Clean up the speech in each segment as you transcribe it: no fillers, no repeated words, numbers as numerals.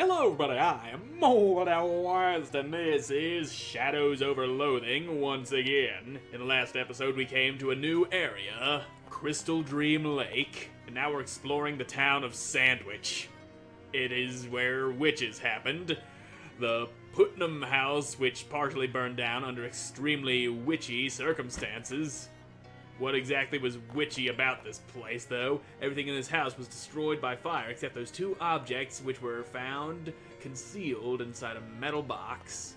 Hello everybody, I am Moldy, and this is Shadows Over Loathing once again. In the last episode we came to a new area, Crystal Dream Lake, and now we're exploring the town of Sandwich. It is where witches happened. The Putnam house, which partially burned down under extremely witchy circumstances. What exactly was witchy about this place, though? Everything in this house was destroyed by fire except those two objects which were found concealed inside a metal box.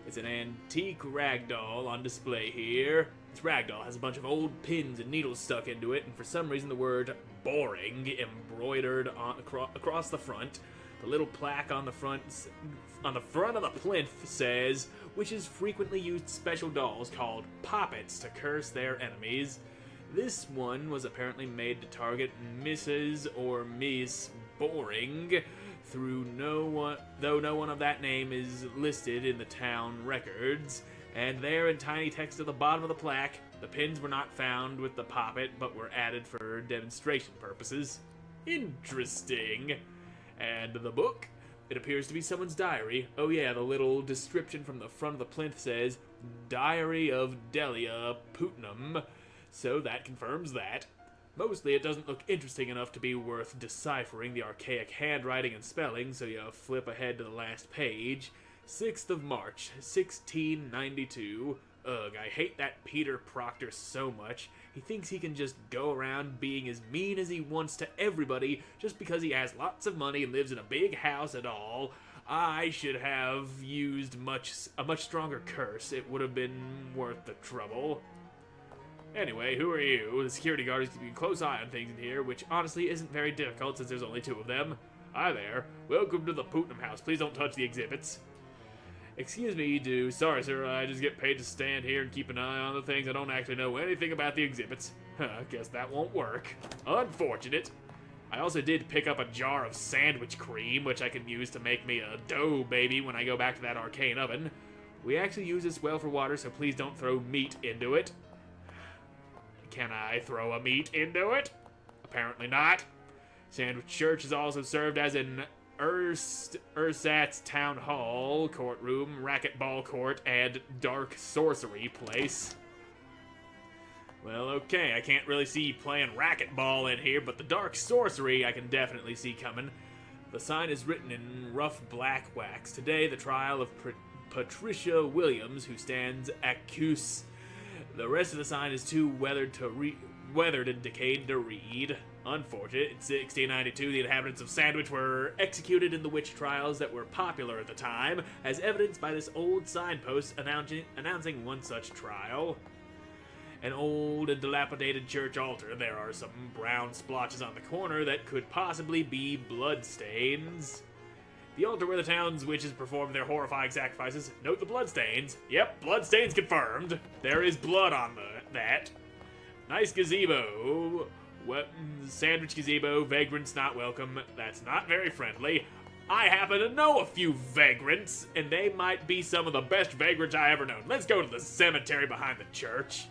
It's an antique ragdoll on display here. This ragdoll has a bunch of old pins and needles stuck into it, and for some reason the word boring embroidered across the front. The little plaque on the front of the plinth says, witches frequently used special dolls called poppets to curse their enemies. This one was apparently made to target Mrs. or Miss Boring, though no one of that name is listed in the town records. And there in tiny text at the bottom of the plaque, the pins were not found with the poppet, but were added for demonstration purposes. Interesting. And the book? It appears to be someone's diary. Oh yeah, the little description from the front of the plinth says, Diary of Delia Putnam. So that confirms that. Mostly it doesn't look interesting enough to be worth deciphering the archaic handwriting and spelling, so you flip ahead to the last page. 6th of March, 1692. Ugh, I hate that Peter Proctor so much. He thinks he can just go around being as mean as he wants to everybody just because he has lots of money and lives in a big house and all. I should have used a much stronger curse. It would have been worth the trouble. Anyway, who are you? The security guard is keeping a close eye on things in here, which honestly isn't very difficult since there's only 2 of them. Hi there. Welcome to the Putnam house. Please don't touch the exhibits. Excuse me, you do. Sorry, sir, I just get paid to stand here and keep an eye on the things. I don't actually know anything about the exhibits. Guess that won't work. Unfortunate. I also did pick up a jar of sandwich cream, which I can use to make me a dough baby when I go back to that arcane oven. We actually use this well for water, so please don't throw meat into it. Can I throw a meat into it? Apparently not. Sandwich Church is also served as an Ersatz Town Hall, courtroom, racquetball court, and dark sorcery place. Well, okay, I can't really see playing racquetball in here, but the dark sorcery I can definitely see coming. The sign is written in rough black wax. Today, the trial of Patricia Williams, who stands accused. The rest of the sign is too weathered and decayed to read. Unfortunate. In 1692, the inhabitants of Sandwich were executed in the witch trials that were popular at the time, as evidenced by this old signpost announcing one such trial. An old and dilapidated church altar. There are some brown splotches on the corner that could possibly be bloodstains. The altar where the town's witches performed their horrifying sacrifices. Note the bloodstains. Yep, bloodstains confirmed. There is blood on that. Nice gazebo. Sandwich gazebo, vagrants not welcome. That's not very friendly. I happen to know a few vagrants, and they might be some of the best vagrants I ever known. Let's go to the cemetery behind the church.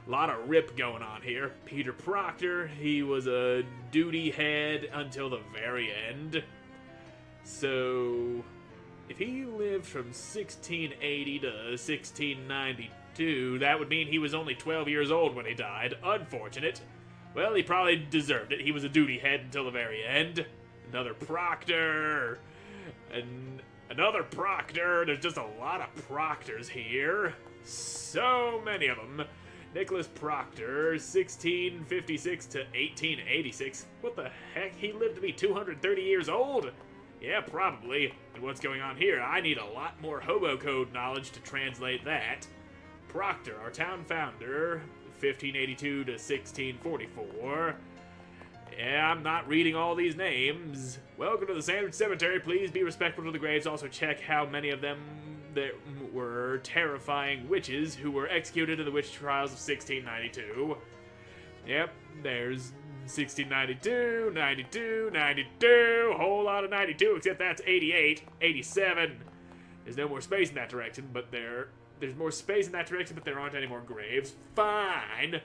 A lot of rip going on here. Peter Proctor, he was a duty head until the very end. So, if he lived from 1680 to 1692, that would mean he was only 12 years old when he died. Unfortunate. Well, he probably deserved it. He was a duty head until the very end. Another Proctor. And another Proctor. There's just a lot of Proctors here. So many of them. Nicholas Proctor, 1656 to 1886. What the heck? He lived to be 230 years old? Yeah, probably. And what's going on here? I need a lot more hobo code knowledge to translate that. Proctor, our town founder, 1582 to 1644. Yeah, I'm not reading all these names. Welcome to the Sandwich Cemetery. Please be respectful to the graves. Also check how many of them there were terrifying witches who were executed in the witch trials of 1692. Yep, there's 1692, 92, 92, a whole lot of 92, except that's 88, 87. There's no more space in that direction, but there's more space in that direction, but there aren't any more graves. Fine.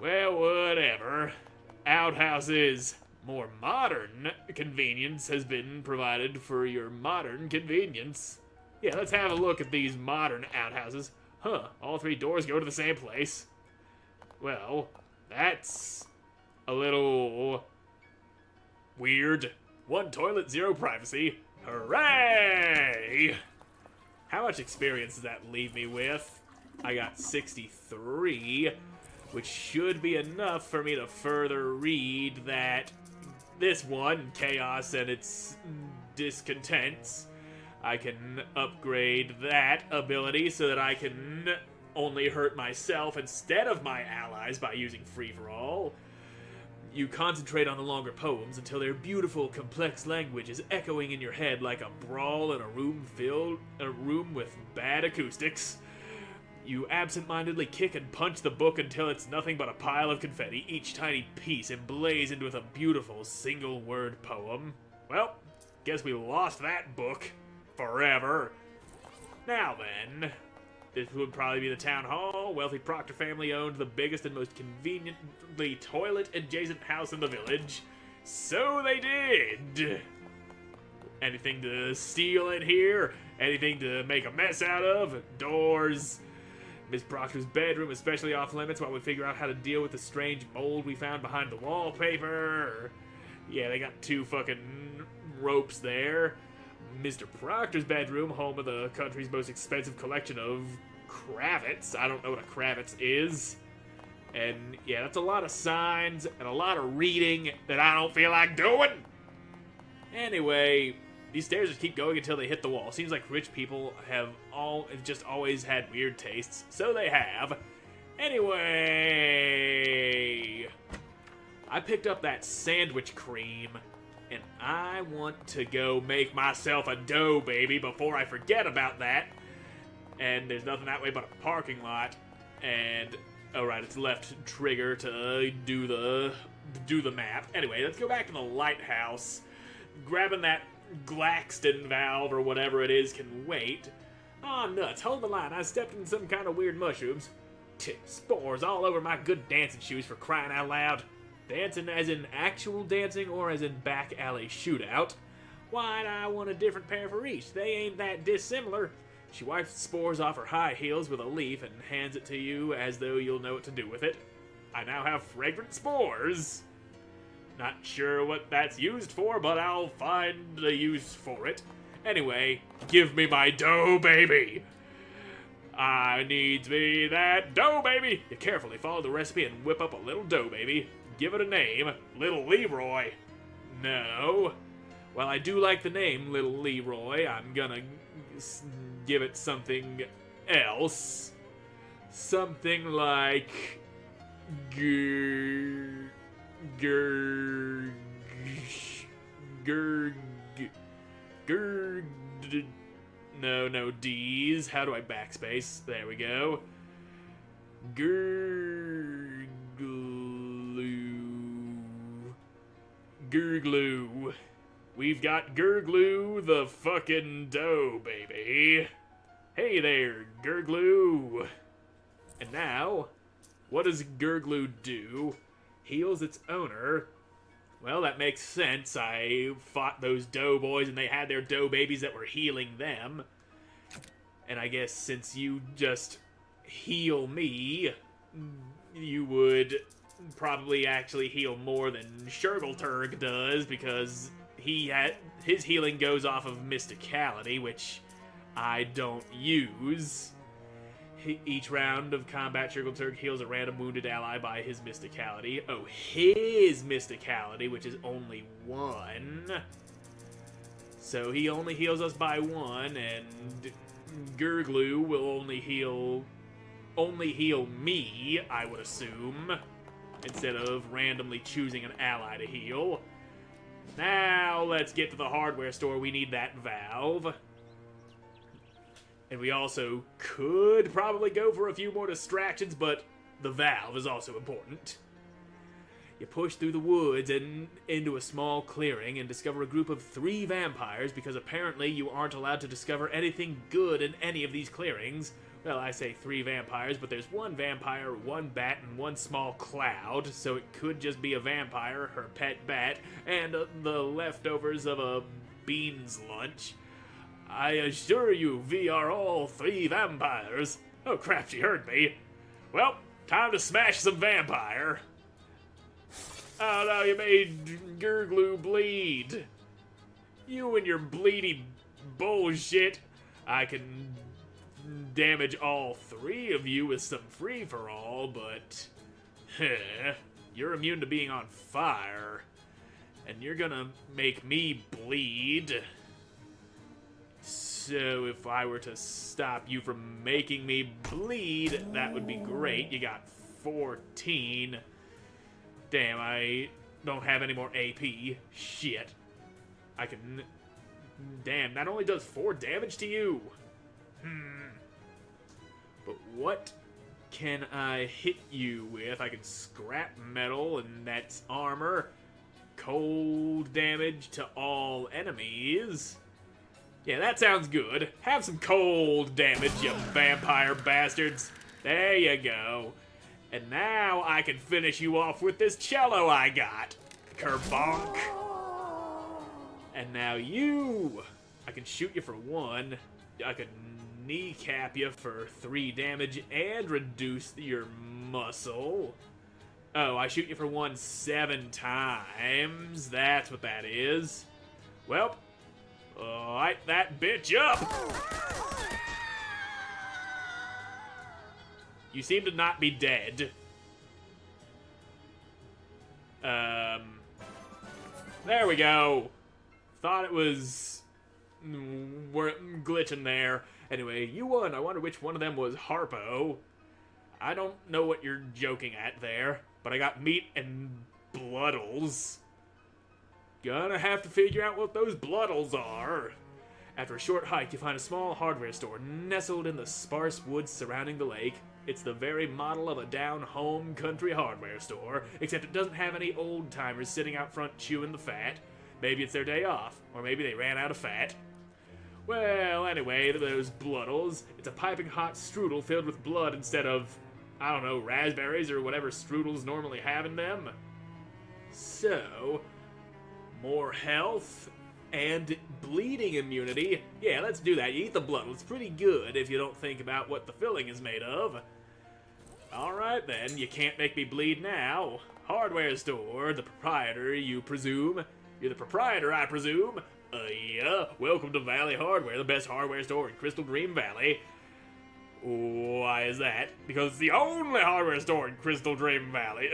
Well, whatever. Outhouses. More modern convenience has been provided for your modern convenience. Yeah, let's have a look at these modern outhouses. Huh, all 3 doors go to the same place. Well, that's a little weird. 1 toilet, 0 privacy. Hooray! How much experience does that leave me with? I got 63, which should be enough for me to further read that this one, Chaos and its discontents, I can upgrade that ability so that I can only hurt myself instead of my allies by using Free-for-All. You concentrate on the longer poems until their beautiful, complex language is echoing in your head like a brawl in a room with bad acoustics. You absent-mindedly kick and punch the book until it's nothing but a pile of confetti, each tiny piece emblazoned with a beautiful single-word poem. Well, guess we lost that book forever. Now then, this would probably be the town hall. Wealthy Proctor family owned the biggest and most conveniently toilet-adjacent house in the village. So they did! Anything to steal in here? Anything to make a mess out of? Doors? Miss Proctor's bedroom especially off limits while we figure out how to deal with the strange mold we found behind the wallpaper. Yeah, they got 2 fucking ropes there. Mr. Proctor's bedroom, home of the country's most expensive collection of cravats. I don't know what a cravat is. And yeah, that's a lot of signs and a lot of reading that I don't feel like doing. Anyway, these stairs just keep going until they hit the wall. Seems like rich people have just always had weird tastes. So they have. Anyway, I picked up that sandwich cream, and I want to go make myself a dough baby before I forget about that. And there's nothing that way but a parking lot. And, alright, it's left trigger to do the map. Anyway, let's go back to the lighthouse. Grabbing that Glaxton valve or whatever it is can wait. Aw, nuts, hold the line. I stepped in some kind of weird mushrooms. Spores all over my good dancing shoes, for crying out loud. Dancing as in actual dancing or as in back alley shootout? Why'd I want a different pair for each? They ain't that dissimilar. She wipes the spores off her high heels with a leaf and hands it to you as though you'll know what to do with it. I now have fragrant spores. Not sure what that's used for, but I'll find a use for it. Anyway, give me my dough baby. I needs me that dough baby. You carefully follow the recipe and whip up a little dough baby. Give it a name, Little Leroy. No. Well, I do like the name Little Leroy. I'm gonna give it something else. Something like no D's. How do I backspace? There we go. Gurglue. We've got Gurglue the fucking dough baby. Hey there, Gurglue. And now, what does Gurglue do? Heals its owner. Well, that makes sense. I fought those dough boys and they had their dough babies that were healing them. And I guess since you just heal me, you would probably actually heal more than Shurgleturg does, because his healing goes off of mysticality, which I don't use. Each round of combat, Shurgleturg heals a random wounded ally by his mysticality. Oh, his mysticality, which is only 1. So he only heals us by 1, and Gurglue will only heal me, I would assume, instead of randomly choosing an ally to heal. Now, let's get to the hardware store. We need that valve. And we also could probably go for a few more distractions, but the valve is also important. You push through the woods and into a small clearing and discover a group of 3 vampires, because apparently you aren't allowed to discover anything good in any of these clearings Well, I say 3 vampires, but there's 1 vampire, 1 bat, and 1 small cloud, so it could just be a vampire, her pet bat, and the leftovers of a beans lunch. I assure you, we are all 3 vampires. Oh crap, she heard me. Well, time to smash some vampire. Oh no, you made Gurglu bleed. You and your bleedy bullshit. I can damage all 3 of you with some free-for-all, but you're immune to being on fire, and you're gonna make me bleed. So if I were to stop you from making me bleed, that would be great. You got 14. Damn, I don't have any more AP. Shit. I can... Damn, that only does 4 damage to you. But what can I hit you with? I can scrap metal, and that's armor. Cold damage to all enemies. Yeah, that sounds good. Have some cold damage, you vampire bastards. There you go. And now I can finish you off with this cello I got. Kerbonk. And now you. I can shoot you for 1. I could kneecap you for 3 damage and reduce your muscle. Oh, I shoot you for 1 7 times. That's what that is. Well, light that bitch up. You seem to not be dead. There we go. Thought it was... we're glitching there. Anyway, you won. I wonder which one of them was Harpo. I don't know what you're joking at there, but I got meat and bloodles. Gonna have to figure out what those bloodles are. After a short hike, you find a small hardware store nestled in the sparse woods surrounding the lake. It's the very model of a down-home country hardware store, except it doesn't have any old-timers sitting out front chewing the fat. Maybe it's their day off, or maybe they ran out of fat. Well, anyway, those bloodles. It's a piping hot strudel filled with blood instead of, I don't know, raspberries or whatever strudels normally have in them. So, more health and bleeding immunity. Yeah, let's do that. You eat the bloodle. It's pretty good if you don't think about what the filling is made of. Alright then, you can't make me bleed now. Hardware store, the proprietor, you presume. You're the proprietor, I presume. Yeah, welcome to Valley Hardware, the best hardware store in Crystal Dream Valley. Why is that? Because it's the only hardware store in Crystal Dream Valley.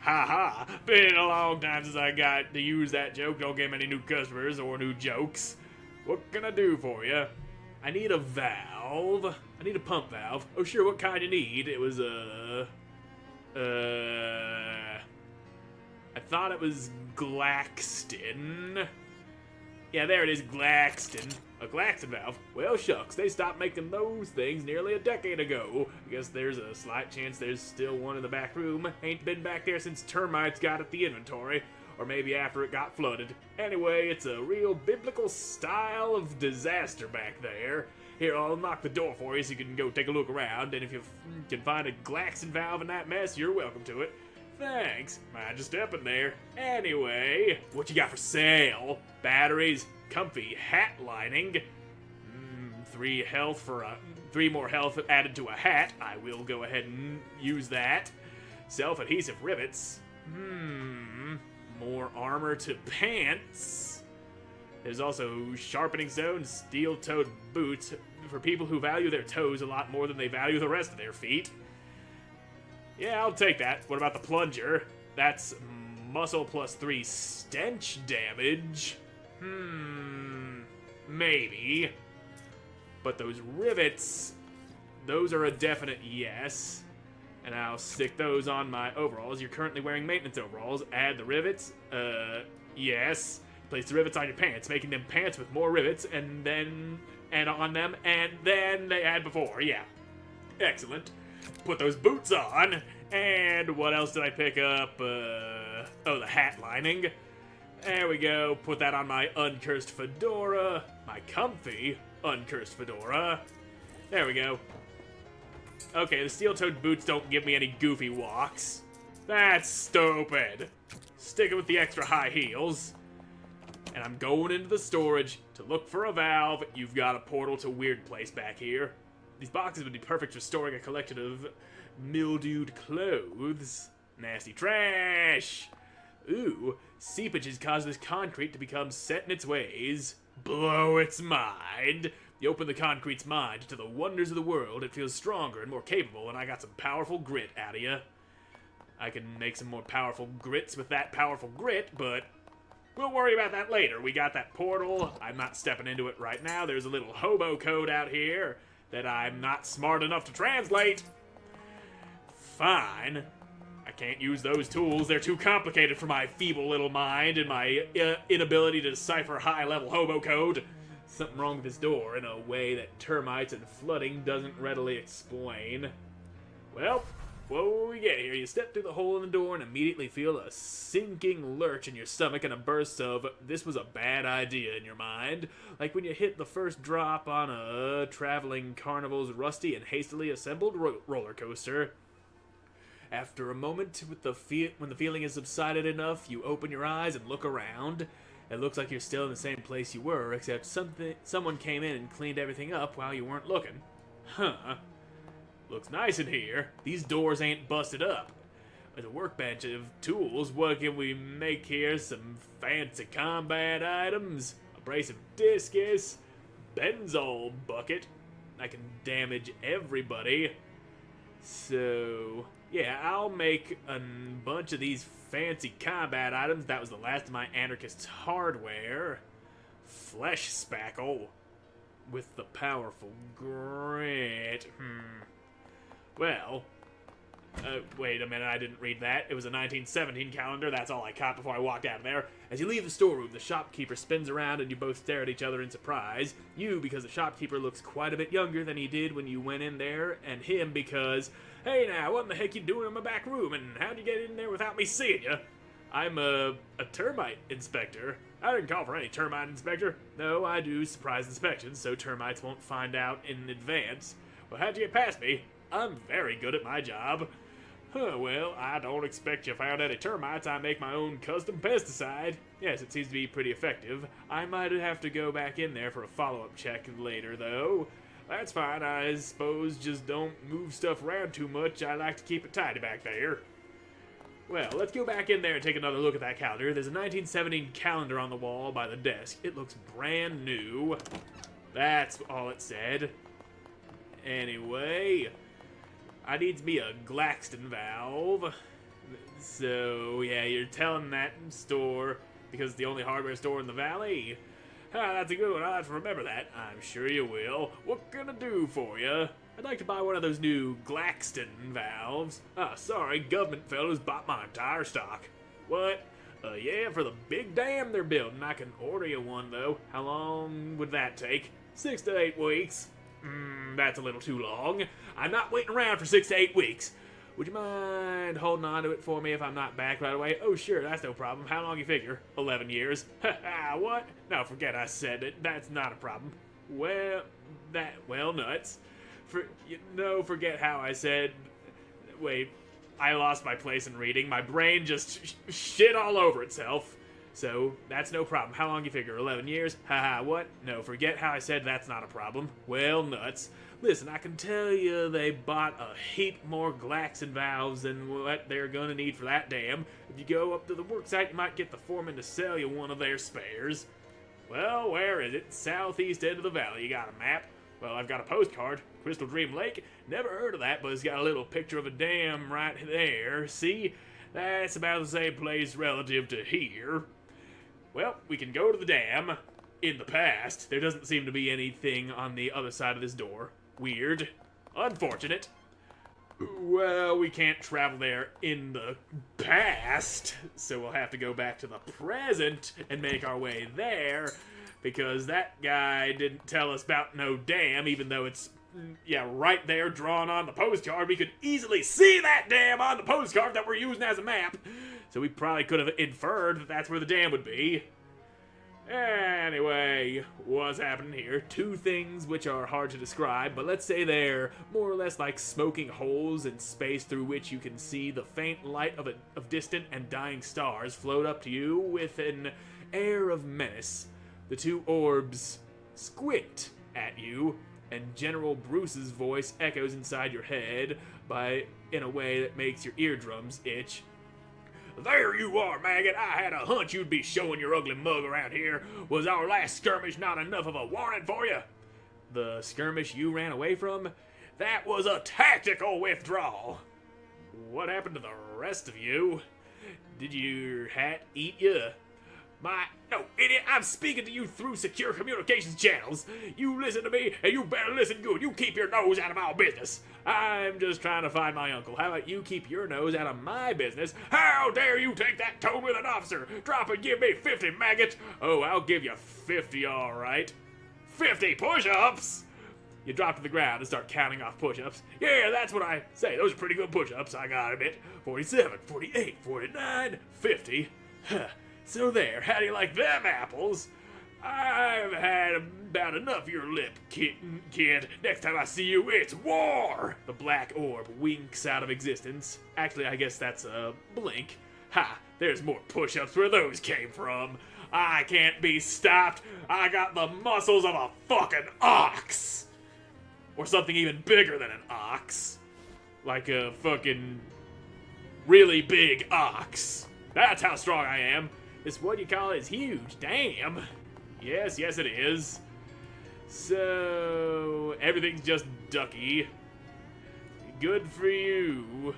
Ha ha. Been a long time since I got to use that joke. Don't get many new customers or new jokes. What can I do for you? I need a valve. I need a pump valve. Oh sure, what kind you need? It was I thought it was Glaxton. Yeah, there it is, Glaxton. A Glaxton valve? Well, shucks, they stopped making those things nearly a decade ago. I guess there's a slight chance there's still one in the back room. Ain't been back there since termites got at the inventory. Or maybe after it got flooded. Anyway, it's a real biblical style of disaster back there. Here, I'll knock the door for you so you can go take a look around, and if you can find a Glaxton valve in that mess, you're welcome to it. Thanks. Mind you step in there. Anyway, what you got for sale? Batteries, comfy hat lining. 3 health for 3 more health added to a hat. I will go ahead and use that. Self-adhesive rivets. More armor to pants. There's also sharpening stone, steel-toed boots for people who value their toes a lot more than they value the rest of their feet. Yeah, I'll take that. What about the plunger? That's muscle plus 3 stench damage. Maybe. But those rivets, those are a definite yes. And I'll stick those on my overalls. You're currently wearing maintenance overalls. Add the rivets. Yes. Place the rivets on your pants, making them pants with more rivets, and on them, and then they had before. Yeah. Excellent. Put those boots on, and what else did I pick up? Oh, the hat lining. There we go. Put that on my uncursed fedora. My comfy uncursed fedora. There we go. Okay, the steel-toed boots don't give me any goofy walks. That's stupid. Sticking with the extra high heels. And I'm going into the storage to look for a valve. You've got a portal to weird place back here. These boxes would be perfect for storing a collection of mildewed clothes. Nasty trash. Ooh, seepages cause this concrete to become set in its ways. Blow its mind. You open the concrete's mind to the wonders of the world, it feels stronger and more capable, and I got some powerful grit out of you. I can make some more powerful grits with that powerful grit, but we'll worry about that later. We got that portal. I'm not stepping into it right now. There's a little hobo code out here that I'm not smart enough to translate. Fine. I can't use those tools. They're too complicated for my feeble little mind and my inability to decipher high-level hobo code. Something wrong with this door in a way that termites and flooding doesn't readily explain. Well, what will we get here? You step through the hole in the door and immediately feel a sinking lurch in your stomach and a burst of, this was a bad idea in your mind. Like when you hit the first drop on a traveling carnival's rusty and hastily assembled roller coaster. After a moment, when the feeling has subsided enough, you open your eyes and look around. It looks like you're still in the same place you were, except someone came in and cleaned everything up while you weren't looking. Huh. Looks nice in here. These doors ain't busted up. With a workbench of tools, what can we make here? Some fancy combat items, a brace of discus, benzol bucket. I can damage everybody. So, yeah, I'll make a bunch of these fancy combat items. That was the last of my anarchist's hardware. Flesh spackle with the powerful grit. Well, wait a minute, I didn't read that. It was a 1917 calendar, that's all I caught before I walked out of there. As you leave the storeroom, the shopkeeper spins around and you both stare at each other in surprise. You, because the shopkeeper looks quite a bit younger than he did when you went in there, and him because, hey now, what in the heck you doing in my back room, and how'd you get in there without me seeing you? I'm a termite inspector. I didn't call for any termite inspector. No, I do surprise inspections, so termites won't find out in advance. Well, how'd you get past me? I'm very good at my job. Well, I don't expect you found any termites. I make my own custom pesticide. Yes, it seems to be pretty effective. I might have to go back in there for a follow-up check later, though. That's fine, I suppose. Just don't move stuff around too much. I like to keep it tidy back there. Well, let's go back in there and take another look at that calendar. There's a 1917 calendar on the wall by the desk. It looks brand new. That's all it said. Anyway, I needs me a Glaxton valve. So, yeah, you're telling that store because it's the only hardware store in the valley? Ah, that's a good one. I'll have to remember that. I'm sure you will. What can I do for you? I'd like to buy one of those new Glaxton valves. Ah, sorry, government fellows bought my entire stock. What? Yeah, for the big dam they're building. I can order you one, though. How long would that take? 6 to 8 weeks. That's a little too long. I'm not waiting around for 6 to 8 weeks. Would you mind holding on to it for me if I'm not back right away? Oh, sure, that's no problem. How long you figure? 11 years. Ha what? No, forget I said it. That's not a problem. Well, nuts. Forget how I said... Wait, I lost my place in reading. My brain just shit all over itself. So, that's no problem. How long you figure? 11 years? Haha, what? No, forget how I said that's not a problem. Well, nuts. Listen, I can tell you they bought a heap more Glaxton valves than what they're gonna need for that dam. If you go up to the worksite, you might get the foreman to sell you one of their spares. Well, where is it? Southeast end of the valley. You got a map? Well, I've got a postcard. Crystal Dream Lake. Never heard of that, but it's got a little picture of a dam right there. See? That's about the same place relative to here. Well, we can go to the dam. In the past, there doesn't seem to be anything on the other side of this door. Weird. Unfortunate. Well, we can't travel there in the past, so we'll have to go back to the present and make our way there, because that guy didn't tell us about no dam, even though it's, right there drawn on the postcard. We could easily see that dam on the postcard that we're using as a map, so we probably could have inferred that that's where the dam would be. Anyway, what's happening here? Two things which are hard to describe, but let's say they're more or less like smoking holes in space through which you can see the faint light of distant and dying stars float up to you with an air of menace. The two orbs squint at you, and General Bruce's voice echoes inside your head in a way that makes your eardrums itch. There you are, maggot. I had a hunch you'd be showing your ugly mug around here. Was our last skirmish not enough of a warning for you? The skirmish you ran away from? That was a tactical withdrawal. What happened to the rest of you? Did your hat eat you? No, idiot, I'm speaking to you through secure communications channels. You listen to me, and you better listen good. You keep your nose out of our business. I'm just trying to find my uncle. How about you keep your nose out of my business? How dare you take that tone with an officer? Drop and give me 50 maggots. Oh, I'll give you 50, all right. 50 push-ups? You drop to the ground and start counting off push-ups. Yeah, that's what I say. Those are pretty good push-ups, I gotta admit. 47, 48, 49, 50. So there, how do you like them apples? I've had about enough of your lip, kid. Next time I see you, it's war! The black orb winks out of existence. Actually, I guess that's a blink. Ha, there's more push-ups where those came from. I can't be stopped. I got the muscles of a fucking ox. Or something even bigger than an ox. Like a fucking really big ox. That's how strong I am. This what you call is huge. Damn. Yes, it is. So, everything's just ducky. Good for you.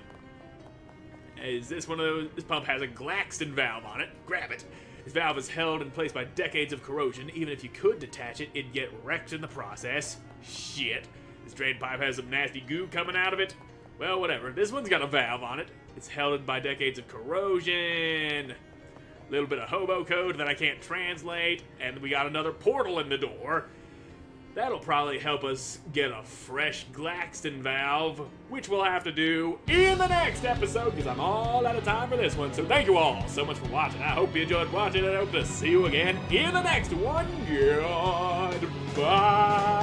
Is this one of those? This pump has a Glaxton valve on it. Grab it. This valve is held in place by decades of corrosion. Even if you could detach it, it'd get wrecked in the process. Shit. This drain pipe has some nasty goo coming out of it. Well, whatever. This one's got a valve on it. It's held by decades of corrosion. Little bit of hobo code that I can't translate, and we got another portal in the door. That'll probably help us get a fresh Glaxton valve, which we'll have to do in the next episode, because I'm all out of time for this one. So thank you all so much for watching. I hope you enjoyed watching, and I hope to see you again in the next one. Goodbye.